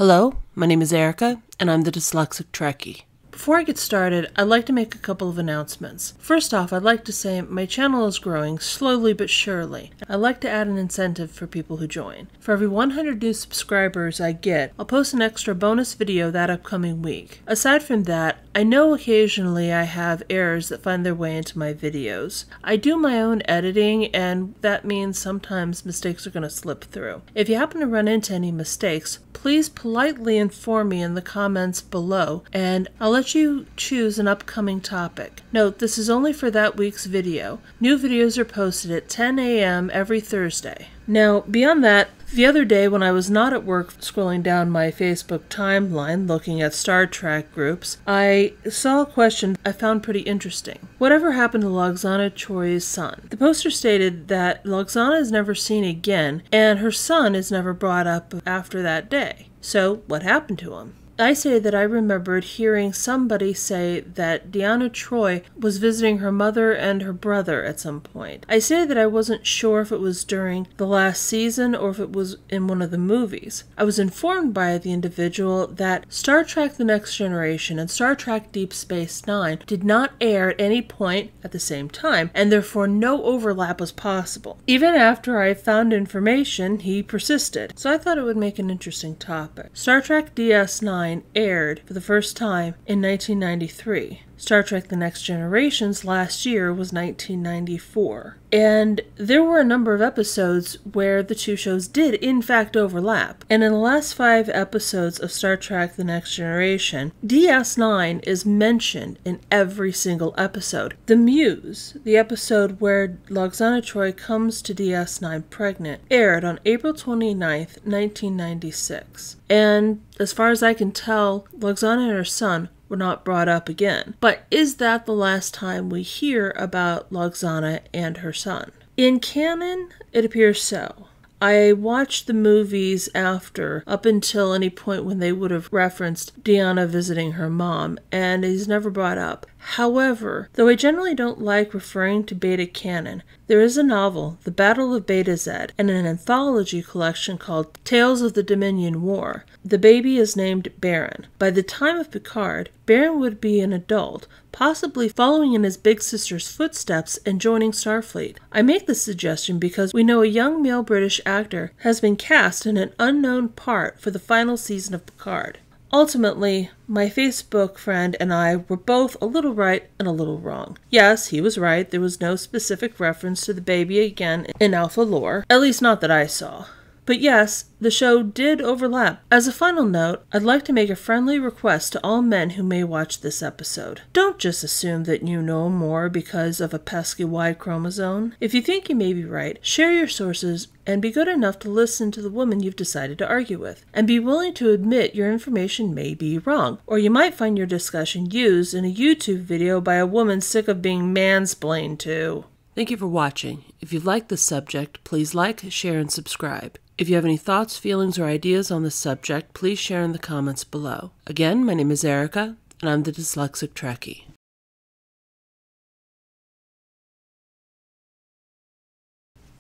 Hello, my name is Erica, and I'm the Dyslexic Trekkie. Before I get started, I'd like to make a couple of announcements. First off, I'd like to say my channel is growing slowly but surely. I'd like to add an incentive for people who join. For every 100 new subscribers I get, I'll post an extra bonus video that upcoming week. Aside from that, I know occasionally I have errors that find their way into my videos. I do my own editing, and that means sometimes mistakes are going to slip through. If you happen to run into any mistakes, please politely inform me in the comments below, and I'll let you choose an upcoming topic. Note, this is only for that week's video. New videos are posted at 10 a.m. every Thursday. Now, beyond that, the other day when I was not at work scrolling down my Facebook timeline looking at Star Trek groups, I saw a question I found pretty interesting. Whatever happened to Lwaxana Troi's son? The poster stated that Lwaxana is never seen again, and her son is never brought up after that day. So, what happened to him? I say that I remembered hearing somebody say that Lwaxana Troi was visiting her mother and her brother at some point. I say that I wasn't sure if it was during the last season or if it was in one of the movies. I was informed by the individual that Star Trek The Next Generation and Star Trek Deep Space Nine did not air at any point at the same time, and therefore no overlap was possible. Even after I found information, he persisted. So I thought it would make an interesting topic. Star Trek DS9 aired for the first time in 1993. Star Trek The Next Generation's last year was 1994. And there were a number of episodes where the two shows did in fact overlap. And in the last 5 episodes of Star Trek The Next Generation, DS9 is mentioned in every single episode. The Muse, the episode where Lwaxana Troi comes to DS9 pregnant, aired on April 29th, 1996. And as far as I can tell, Lwaxana and her son were not brought up again. But is that the last time we hear about Lwaxana and her son? In canon, it appears so. I watched the movies after, up until any point when they would have referenced Deanna visiting her mom, and he's never brought up. However, though I generally don't like referring to Beta canon, there is a novel, The Battle of Beta Z, and an anthology collection called Tales of the Dominion War. The baby is named Baron. By the time of Picard, Baron would be an adult, possibly following in his big sister's footsteps and joining Starfleet. I make this suggestion because we know a young male British actor has been cast in an unknown part for the final season of Picard. Ultimately, my Facebook friend and I were both a little right and a little wrong. Yes, he was right. There was no specific reference to the baby again in Alpha lore, at least not that I saw. But yes, the show did overlap. As a final note, I'd like to make a friendly request to all men who may watch this episode. Don't just assume that you know more because of a pesky Y chromosome. If you think you may be right, share your sources and be good enough to listen to the woman you've decided to argue with. And be willing to admit your information may be wrong, or you might find your discussion used in a YouTube video by a woman sick of being mansplained to. Thank you for watching. If you like this subject, please like, share, and subscribe. If you have any thoughts, feelings, or ideas on this subject, please share in the comments below. Again, my name is Erica, and I'm the Dyslexic Trekkie.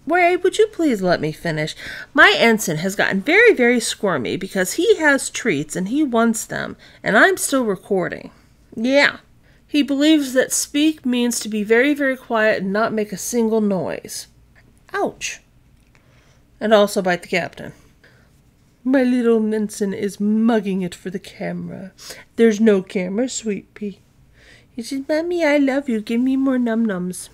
Ray, would you please let me finish? My ensign has gotten very, very squirmy because he has treats and he wants them, and I'm still recording. Yeah. He believes that speak means to be very, very quiet and not make a single noise. Ouch. And also bite the captain. My little ensign is mugging it for the camera. There's no camera, sweet pea. He says, Mommy, I love you. Give me more num-nums.